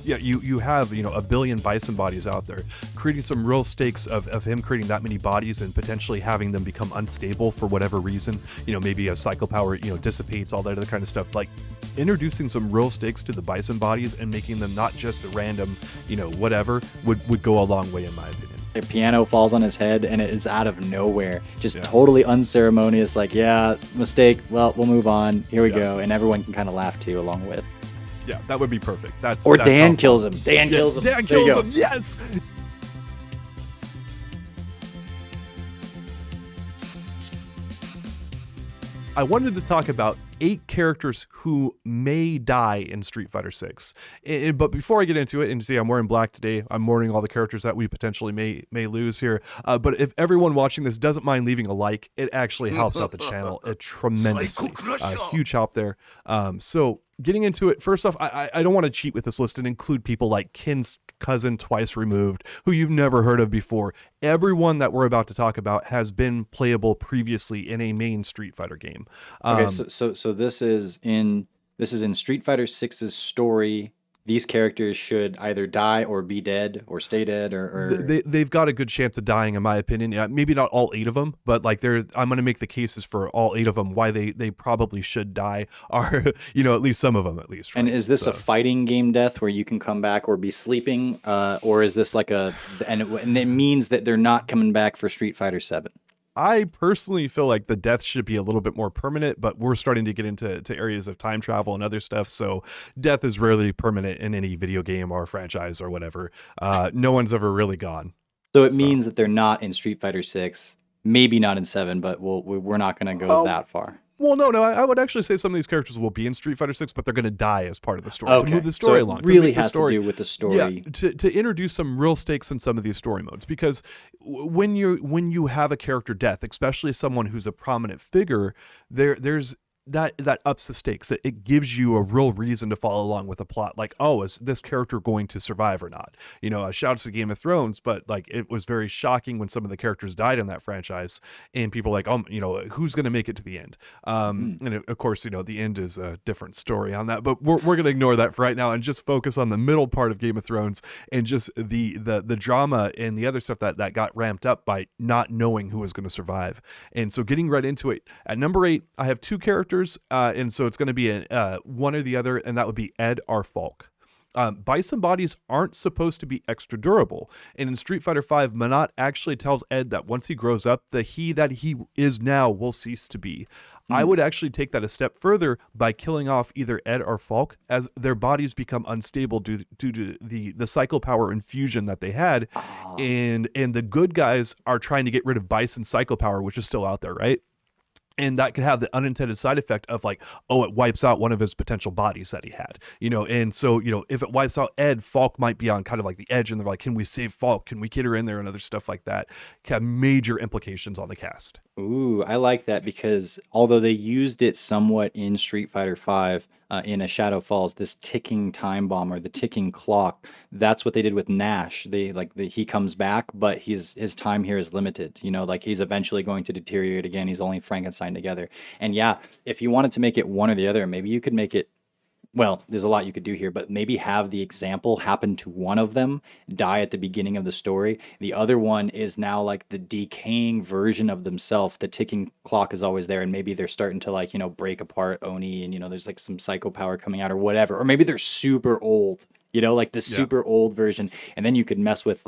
Yeah, you have, a billion bison bodies out there. Creating some real stakes of him creating that many bodies and potentially having them become unstable for whatever reason. Maybe a cycle power, dissipates, all that other kind of stuff. Like introducing some real stakes to the bison bodies and making them not just a random, whatever would go a long way in my opinion. The piano falls on his head and it's out of nowhere. Just totally unceremonious, like, yeah, mistake, well, we'll move on. Here we go. And everyone can kind of laugh too along with. Yeah, that would be perfect. That's Dan kills him. Dan kills him. Dan kills him. Yes. I wanted to talk about 8 characters who may die in Street Fighter 6. But before I get into it, and see, I'm wearing black today. I'm mourning all the characters that we potentially may lose here. But if everyone watching this doesn't mind leaving a like, it actually helps out the channel tremendously. Huge help there. So getting into it, first off, I don't want to cheat with this list and include people like Kin's cousin twice removed, who you've never heard of before. Everyone that we're about to talk about has been playable previously in a main Street Fighter game. Okay, so this is in Street Fighter 6's story. These characters should either die or be dead or stay dead, or... They've got a good chance of dying, in my opinion. Yeah, maybe not all 8 of them, but like I'm going to make the cases for all 8 of them why they probably should die, or at least some of them at least. Right? And is this a fighting game death where you can come back or be sleeping, or is this like and it means that they're not coming back for Street Fighter 7? I personally feel like the death should be a little bit more permanent, but we're starting to get into areas of time travel and other stuff. So death is rarely permanent in any video game or franchise or whatever. No one's ever really gone. So it means that they're not in Street Fighter 6, maybe not in 7, but we're not going to go that far. Well, no, I would actually say some of these characters will be in Street Fighter 6, but they're going to die as part of the story. Okay. To move the story so along. It really has to do with the story. Yeah, to introduce some real stakes in some of these story modes, because when you have a character death, especially someone who's a prominent figure, there's that ups the stakes. It gives you a real reason to follow along with a plot. Like, oh, is this character going to survive or not? Shouts to Game of Thrones, but like it was very shocking when some of the characters died in that franchise, and people were like, who's going to make it to the end? And of course, the end is a different story on that. But we're going to ignore that for right now and just focus on the middle part of Game of Thrones and just the drama and the other stuff that got ramped up by not knowing who was going to survive. And so getting right into it, at number 8, I have 2 characters. And so it's going to be one or the other, and that would be Ed or Falk. Bison bodies aren't supposed to be extra durable, and in Street Fighter V, Manat actually tells Ed that once he grows up, the he that he is now will cease to be. I would actually take that a step further by killing off either Ed or Falk, as their bodies become unstable due to the cycle power infusion that they had, and the good guys are trying to get rid of Bison's cycle power, which is still out there, right? And that could have the unintended side effect of like, oh, it wipes out one of his potential bodies that he had, and so, if it wipes out Ed, Falk might be on kind of like the edge, and they're like, can we save Falk? Can we get her in there? And other stuff like that can have major implications on the cast. Ooh, I like that, because although they used it somewhat in Street Fighter V, in A Shadow Falls, this ticking time bomb or the ticking clock, that's what they did with Nash. He comes back, but his time here is limited. Like he's eventually going to deteriorate again. He's only Frankenstein together. And yeah, if you wanted to make it one or the other, maybe you could make it, well, there's a lot you could do here, but maybe have the example happen to one of them, die at the beginning of the story. The other one is now like the decaying version of themselves. The ticking clock is always there, and maybe they're starting to break apart Oni, and there's like some psycho power coming out or whatever. Or maybe they're super old. Like the super old version. And then you could mess with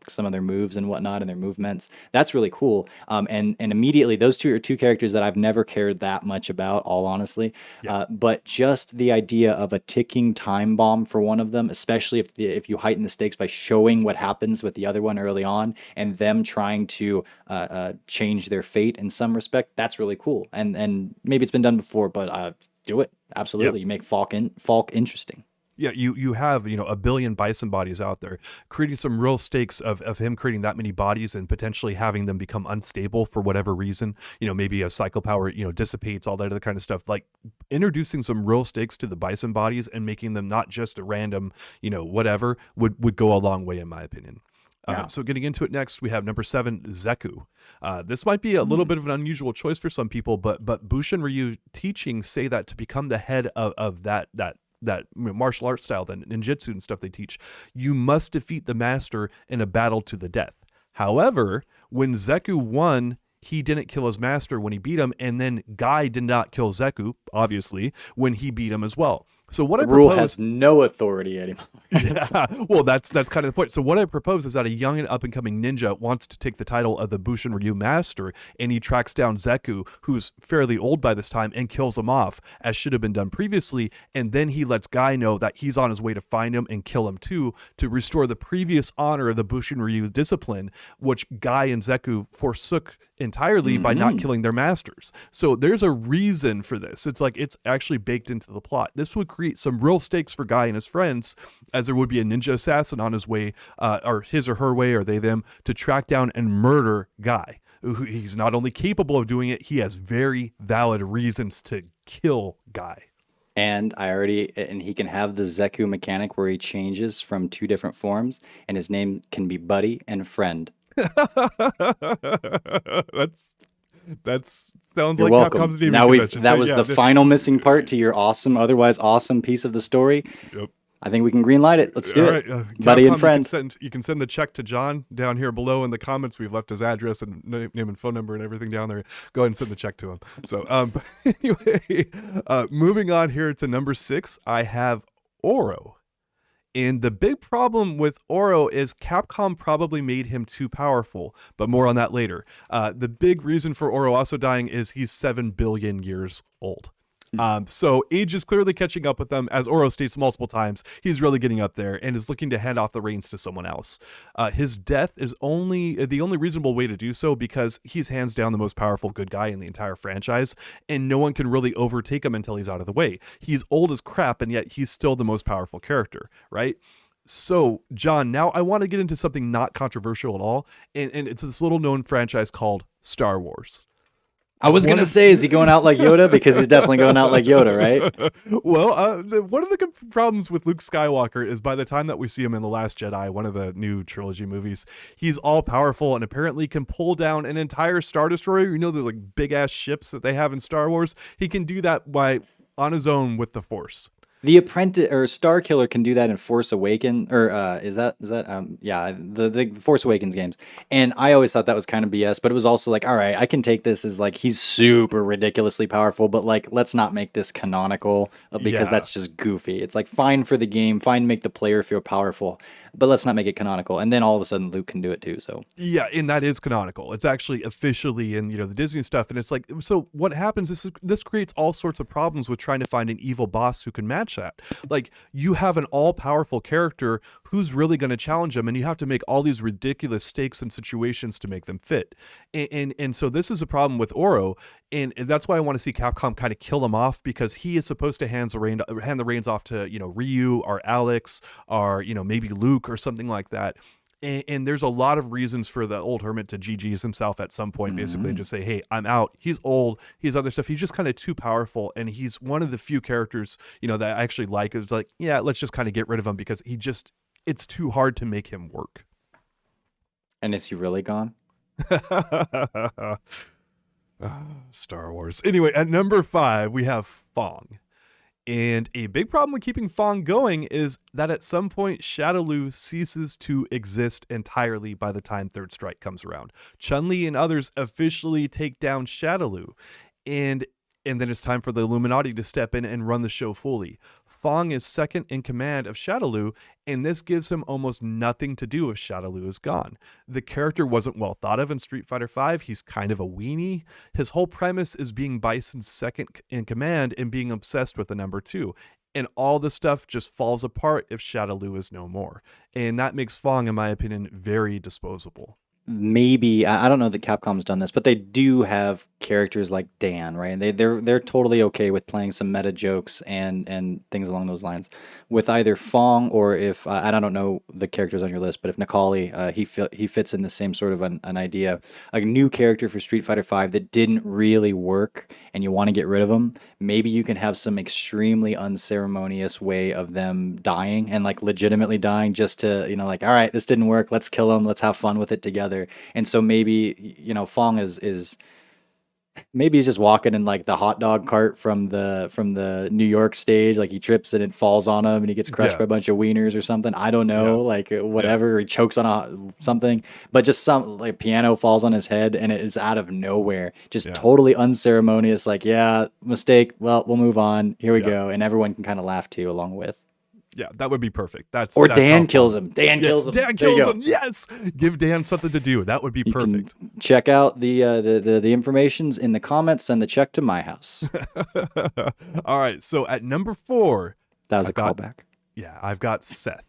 some of their moves and whatnot and their movements. That's really cool. And immediately those two are 2 characters that I've never cared that much about, all honestly. Yeah. But just the idea of a ticking time bomb for one of them, especially if you heighten the stakes by showing what happens with the other one early on and them trying to change their fate in some respect, that's really cool. And maybe it's been done before, but do it. Absolutely. Yep. You make Falk interesting. Yeah, you have, a billion bison bodies out there. Creating some real stakes of him creating that many bodies and potentially having them become unstable for whatever reason. Maybe a cycle power, dissipates, all that other kind of stuff. Like introducing some real stakes to the bison bodies and making them not just a random, whatever would go a long way in my opinion. So getting into it next, we have number 7, Zeku. This might be a little bit of an unusual choice for some people, but Bushin Ryu teachings say that to become the head of that martial arts style, that ninjutsu and stuff they teach. You must defeat the master in a battle to the death. However, when Zeku won, he didn't kill his master when he beat him, and then Guy did not kill Zeku, obviously, when he beat him as well. So what The I rule propose, has no authority anymore. yeah, well, that's kind of the point. So what I propose is that a young and up and coming ninja wants to take the title of the Bushin Ryu Master, and he tracks down Zeku, who's fairly old by this time, and kills him off, as should have been done previously. And then he lets Guy know that he's on his way to find him and kill him too, to restore the previous honor of the Bushin Ryu discipline, which Guy and Zeku forsook entirely by not killing their masters. So there's a reason for this. It's like it's actually baked into the plot. This would create some real stakes for Guy and his friends, as there would be a ninja assassin on his way, or his or her way, or they them, to track down and murder Guy. He's not only capable of doing it, he has very valid reasons to kill Guy. And he can have the Zeku mechanic where he changes from 2 different forms, and his name can be Buddy and Friend. that's sounds You're like welcome. Capcom's naming Now convention. that was Yeah, the final missing part to your otherwise awesome piece of the story. Yep. I think we can greenlight it. Let's do All it. right, Buddy Capcom, and Friend. you can send the check to John down here below in the comments. We've left his address and name and phone number and everything down there. Go ahead and send the check to him. So, but anyway, moving on here to number 6, I have Oro. And the big problem with Oro is Capcom probably made him too powerful, but more on that later. The big reason for Oro also dying is he's 7 billion years old. So age is clearly catching up with them. As Oro states multiple times, he's really getting up there and is looking to hand off the reins to someone else. His death is the only reasonable way to do so, because he's hands down the most powerful good guy in the entire franchise, and no one can really overtake him until he's out of the way. He's old as crap, and yet he's still the most powerful character, right? So, John, now I want to get into something not controversial at all, and it's this little known franchise called Star Wars. I was going to say, is he going out like Yoda? Because he's definitely going out like Yoda, right? Well, one of the problems with Luke Skywalker is by the time that we see him in The Last Jedi, one of the new trilogy movies, he's all powerful and apparently can pull down an entire Star Destroyer. You know, those like big ass ships that they have in Star Wars. He can do that on his own with the Force. The Apprentice or Star Killer can do that in Force Awakens, or the Force Awakens games. And I always thought that was kind of BS, but it was also like, all right, I can take this as like he's super ridiculously powerful, but like let's not make this canonical because that's just goofy. It's like fine for the game, fine to make the player feel powerful, but let's not make it canonical. And then all of a sudden Luke can do it too. So yeah, and that is canonical. It's actually officially in the Disney stuff, and it's like, so what happens is this creates all sorts of problems with trying to find an evil boss who can match that. Like, you have an all-powerful character, who's really going to challenge him, and you have to make all these ridiculous stakes and situations to make them fit. And so this is a problem with Oro, and that's why I want to see Capcom kind of kill him off, because he is supposed to hand the reins off to Ryu or Alex or maybe Luke or something like that. And there's a lot of reasons for the old hermit to GG's himself at some point, basically, and just say, hey, I'm out. He's old. He's other stuff. He's just kind of too powerful. And he's one of the few characters, that I actually like. It's like, yeah, let's just kind of get rid of him, because it's too hard to make him work. And is he really gone? Star Wars. Anyway, at number 5, we have Fong. And a big problem with keeping Fong going is that at some point, Shadowloo ceases to exist entirely by the time Third Strike comes around. Chun-Li and others officially take down Shadowloo. And then it's time for the Illuminati to step in and run the show fully. Fong is second in command of Shadowloo, and this gives him almost nothing to do if Shadowloo is gone. The character wasn't well thought of in Street Fighter V. He's kind of a weenie. His whole premise is being Bison's second in command and being obsessed with the number 2. And all the stuff just falls apart if Shadowloo is no more. And that makes Fong, in my opinion, very disposable. Maybe I don't know that Capcom's done this, but they do have characters like Dan, right? They're totally okay with playing some meta jokes and things along those lines with either Fong, or if I don't know the characters on your list, but if Nikali, he fits in the same sort of an idea. A new character for Street Fighter V that didn't really work, and you want to get rid of them. Maybe you can have some extremely unceremonious way of them dying, and like legitimately dying, just to like, all right, this didn't work, let's kill him, let's have fun with it together. And so maybe Fong is Maybe he's just walking in like the hot dog cart from the New York stage. Like he trips and it falls on him, and he gets crushed Yeah, by a bunch of wieners or something. I don't yeah, know, like yeah, whatever. Or he chokes on something, but just some like piano falls on his head, and it's out of nowhere, just yeah, totally unceremonious. Like, yeah, mistake. Well, we'll move on. Here we yeah. go, and everyone can kind of laugh too along with. Yeah, that would be perfect. Or That's how Dan kills fun. him. Dan Yes, kills him. Dan There you kills go. him. Yes, give Dan something to do. That would be You can perfect. check out the informations in the comments. Send the check to my house. All right, so at number 4, That was a I've got callback. I've got Seth.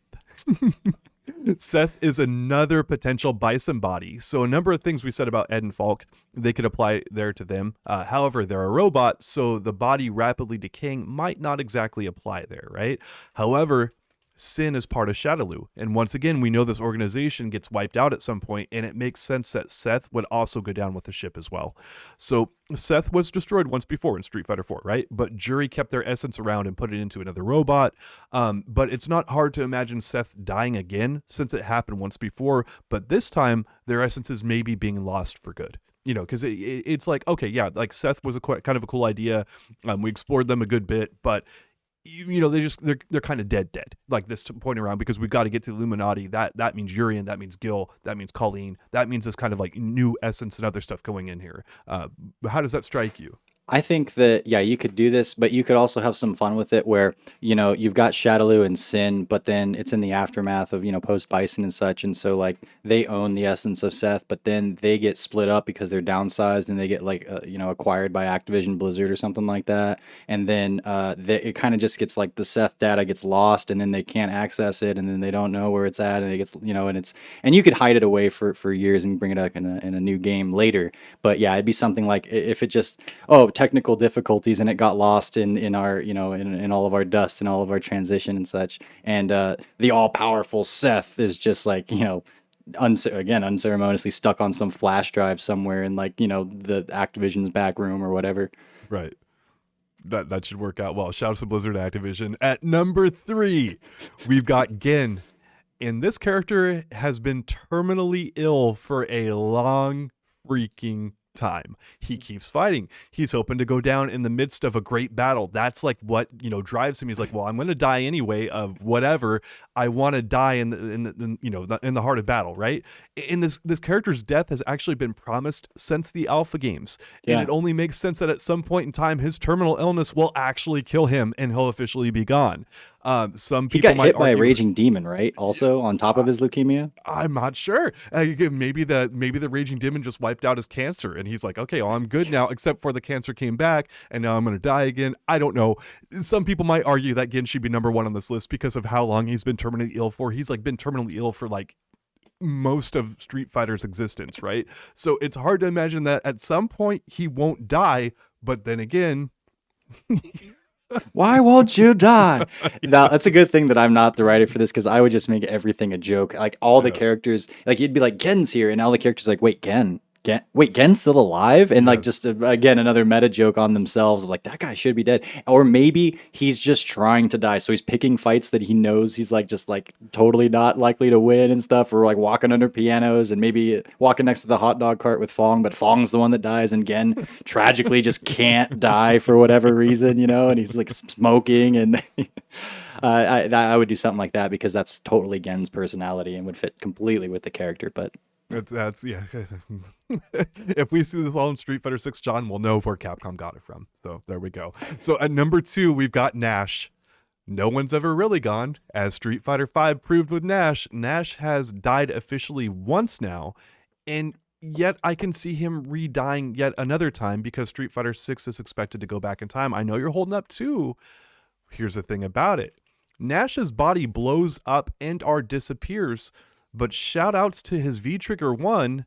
Seth is another potential bison body. So a number of things we said about Ed and Falk, they could apply there to them. However, they're a robot, so the body rapidly decaying might not exactly apply there, right? However, Sin is part of Shadaloo. And once again, we know this organization gets wiped out at some point, and it makes sense that Seth would also go down with the ship as well. So Seth was destroyed once before in Street Fighter 4, right? But Jury kept their essence around and put it into another robot. But it's not hard to imagine Seth dying again since it happened once before. But this time, their essence is maybe being lost for good. Because it's like, okay, yeah, like Seth was kind of a cool idea. We explored them a good bit, but they're kind of dead like this point around, because we've got to get to the Illuminati. That means Urian, that means Gil, that means Colleen, that means this kind of like new essence and other stuff going in here. How does that strike you? I think that, yeah, you could do this, but you could also have some fun with it where, you've got Shadaloo and Sin, but then it's in the aftermath of, post Bison and such. And so, like, they own the essence of Seth, but then they get split up because they're downsized and they get, like, acquired by Activision Blizzard or something like that. And then it kind of just gets like the Seth data gets lost, and then they can't access it, and then they don't know where it's at. And it gets, and you could hide it away for years and bring it up in a new game later. But yeah, it'd be something like if it just, technical difficulties and it got lost in our in all of our dust and all of our transition and such, and the all-powerful Seth is just like unceremoniously stuck on some flash drive somewhere in like the Activision's back room or whatever. Right. That should work out well. Shout out to Blizzard and Activision. At number 3, we've got Gen. And this character has been terminally ill for a long freaking time. He keeps fighting. He's hoping to go down in the midst of a great battle. That's like what drives him. He's like, well, I'm going to die anyway of whatever. I want to die in the heart of battle, right? And this character's death has actually been promised since the alpha games, and it only makes sense that at some point in time his terminal illness will actually kill him and he'll officially be gone. Some He people got might hit by a argue, raging demon, right? Also on top of his leukemia. I'm not sure. Maybe the raging demon just wiped out his cancer, and he's like, okay, well, I'm good now, except for the cancer came back, and now I'm going to die again. I don't know. Some people might argue that Gen should be number 1 on this list because of how long he's been terminally ill for. He's like been terminally ill for like most of Street Fighter's existence, right? So it's hard to imagine that at some point he won't die, but then again, Why won't you die? Now, that's a good thing that I'm not the writer for this, because I would just make everything a joke. Like all the characters, like you'd be like, Gen's here, and all the characters like, wait, wait, Gen's still alive? And like just again another meta joke on themselves of like, that guy should be dead. Or maybe he's just trying to die, so he's picking fights that he knows he's like just like totally not likely to win and stuff, or like walking under pianos and maybe walking next to the hot dog cart with Fong, but Fong's the one that dies, and Gen tragically just can't die for whatever reason, and he's like smoking and I would do something like that, because that's totally Gen's personality and would fit completely with the character. But that's yeah. If we see this all in Street Fighter 6, John, we'll know where Capcom got it from. So there we go. So at number 2, we've got Nash. No one's ever really gone. As Street Fighter 5 proved with Nash, Nash has died officially once now, and yet I can see him re-dying yet another time because Street Fighter 6 is expected to go back in time. I know you're holding up too. Here's the thing about it. Nash's body blows up and or disappears, but shout outs to his V-Trigger 1,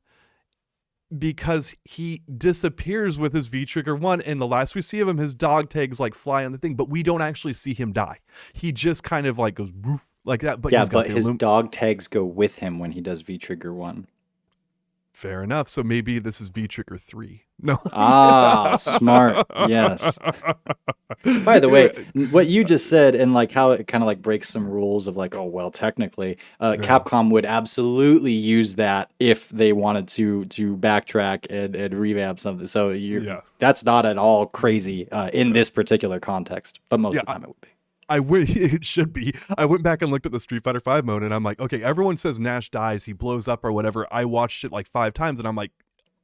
because he disappears with his V-Trigger 1, and the last we see of him, his dog tags like fly on the thing, but we don't actually see him die. He just kind of like goes like that. But yeah, but his dog tags go with him when he does V-Trigger 1. Fair enough. So maybe this is V Trigger 3. No. Ah, smart. Yes. By the way, what you just said and like how it kind of like breaks some rules of like, oh, well, technically, Capcom would absolutely use that if they wanted to backtrack and revamp something. So that's not at all crazy in this particular context, but most of the time it would be. It should be. I went back and looked at the Street Fighter 5 mode, and I'm like, okay, everyone says Nash dies, he blows up or whatever. I watched it like 5 times, and I'm like,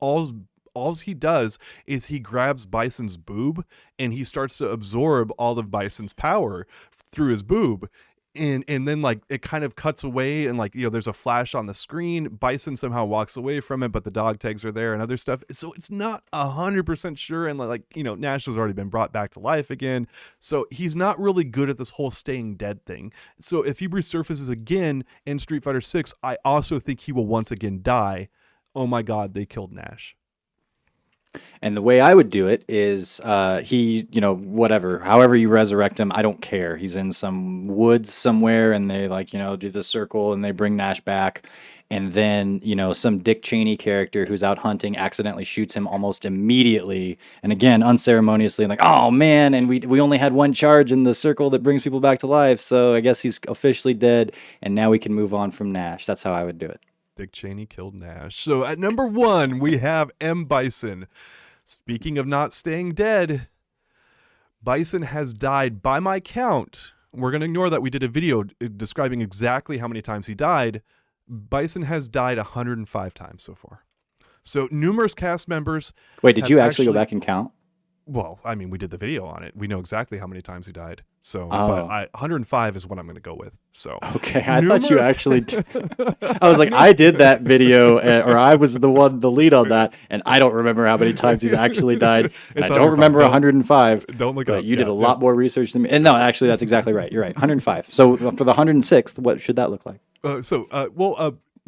all he does is he grabs Bison's boob, and he starts to absorb all of Bison's power through his boob. And then like it kind of cuts away, and like, there's a flash on the screen. Bison somehow walks away from it, but the dog tags are there and other stuff. So it's not 100% sure. And like, Nash has already been brought back to life again. So he's not really good at this whole staying dead thing. So if he resurfaces again in Street Fighter 6, I also think he will once again die. Oh my God, they killed Nash. And the way I would do it is whatever, however you resurrect him, I don't care. He's in some woods somewhere and they do the circle and they bring Nash back. And then, some Dick Cheney character who's out hunting accidentally shoots him almost immediately. And again, unceremoniously, like, oh man, and we only had one charge in the circle that brings people back to life. So I guess he's officially dead. And now we can move on from Nash. That's how I would do it. Dick Cheney killed Nash. So at number 1, we have M. Bison. Speaking of not staying dead, Bison has died by my count. We're going to ignore that we did a video describing exactly how many times he died. Bison has died 105 times so far. So numerous cast members. Wait, did you actually go back and count? Well, I mean, we did the video on it. We know exactly how many times he died. So, but 105 is what I'm going to go with. So, okay, I thought you actually. I was like, I did that video, or I was the lead on that, and I don't remember how many times he's actually died. And I don't remember 105. Don't look it up. You did a lot more research than me. And no, actually, that's exactly right. You're right. 105. So for the 106th, what should that look like?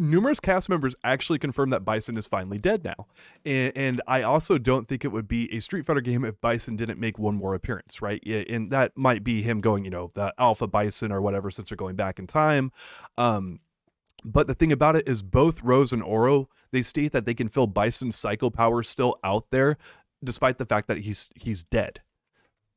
Numerous cast members actually confirmed that Bison is finally dead now. And I also don't think it would be a Street Fighter game if Bison didn't make one more appearance, right? And that might be him going, the Alpha Bison or whatever, since they're going back in time. But the thing about it is both Rose and Oro, they state that they can feel Bison's psycho power still out there, despite the fact that he's dead.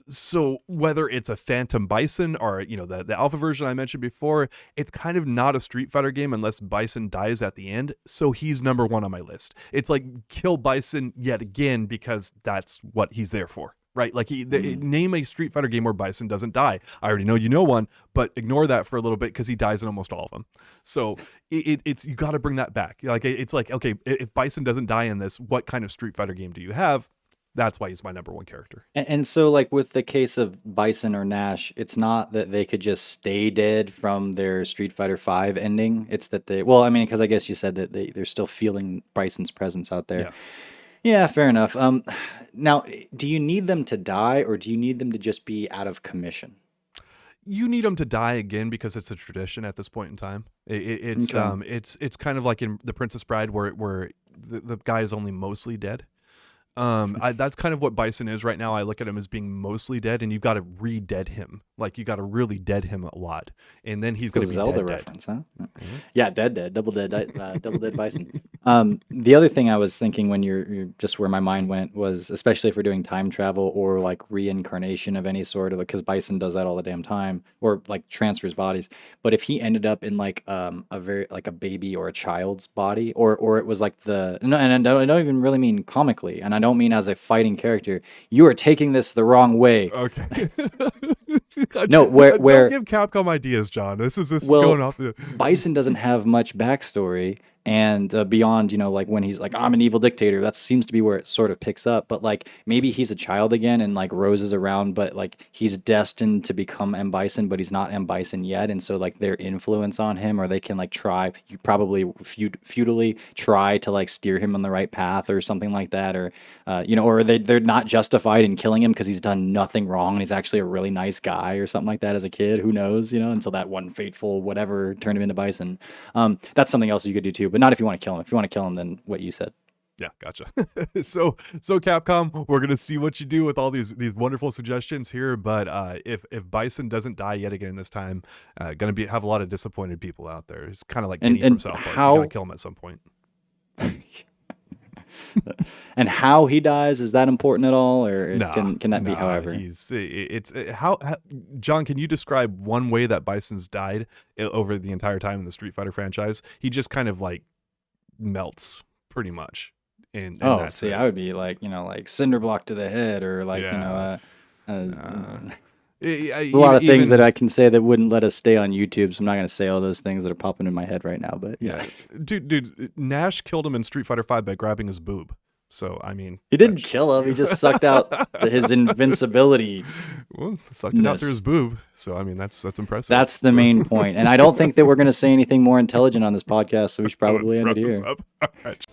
So whether it's a Phantom Bison or, the alpha version I mentioned before, it's kind of not a Street Fighter game unless Bison dies at the end. So he's number 1 on my list. It's like kill Bison yet again because that's what he's there for, right? Like name a Street Fighter game where Bison doesn't die. I already know you know one, but ignore that for a little bit because he dies in almost all of them. So it's you got to bring that back. Like it's like, okay, if Bison doesn't die in this, what kind of Street Fighter game do you have? That's why he's my number 1 character. And so, like, with the case of Bison or Nash, it's not that they could just stay dead from their Street Fighter V ending. It's that because I guess you said that they're still feeling Bison's presence out there. Yeah, fair enough. Now, do you need them to die, or do you need them to just be out of commission? You need them to die again because it's a tradition at this point in time. It's kind of like in The Princess Bride where the guy is only mostly dead. That's kind of what Bison is right now. I look at him as being mostly dead, and you've got to re-dead him. Like you got to really dead him a lot, and then he's going to be Zelda dead, reference, huh? Mm-hmm. Yeah, dead, double dead Bison. The other thing I was thinking when you're just where my mind went was, especially if we're doing time travel or like reincarnation of any sort, because Bison does that all the damn time, or like transfers bodies. But if he ended up in like a baby or a child's body, or it was like and I don't even really mean comically, and I don't mean as a fighting character. You are taking this the wrong way. Okay. No, where don't give Capcom ideas, John. This is going off the. Bison doesn't have much backstory, and beyond, like when he's like, I'm an evil dictator. That seems to be where it sort of picks up. But like maybe he's a child again, and like Rose is around, but like he's destined to become M. Bison, but he's not M. Bison yet, and so like their influence on him, or they can like futilely try to like steer him on the right path or something like that, or or they're not justified in killing him because he's done nothing wrong and he's actually a really nice guy or something like that as a kid. Who knows? Until that one fateful whatever turned him into Bison. That's something else you could do too. But not if you want to kill him. If you want to kill him, then what you said. Yeah, gotcha. So Capcom, we're gonna see what you do with all these wonderful suggestions here. But if Bison doesn't die yet again this time, gonna have a lot of disappointed people out there. It's kind of like Denny from South Park. You gotta kill him at some point. And how he dies, is that important at all, or Nah, can that be nah, however? how John, can you describe one way that Bison's died over the entire time in the Street Fighter franchise? He just kind of like melts pretty much, and Oh, that's see, it. I would be like, like cinder block to the head, or like, Yeah. there's a lot of things that I can say that wouldn't let us stay on YouTube, so I'm not going to say all those things that are popping in my head right now, but yeah. Dude, Nash killed him in Street Fighter 5 by grabbing his boob. So I mean, He didn't kill him, he just sucked out his invincibility. well, sucked it out through his boob. So I mean, that's impressive. That's the main point. And I don't think that we're going to say anything more intelligent on this podcast, so we should probably end it here. All right.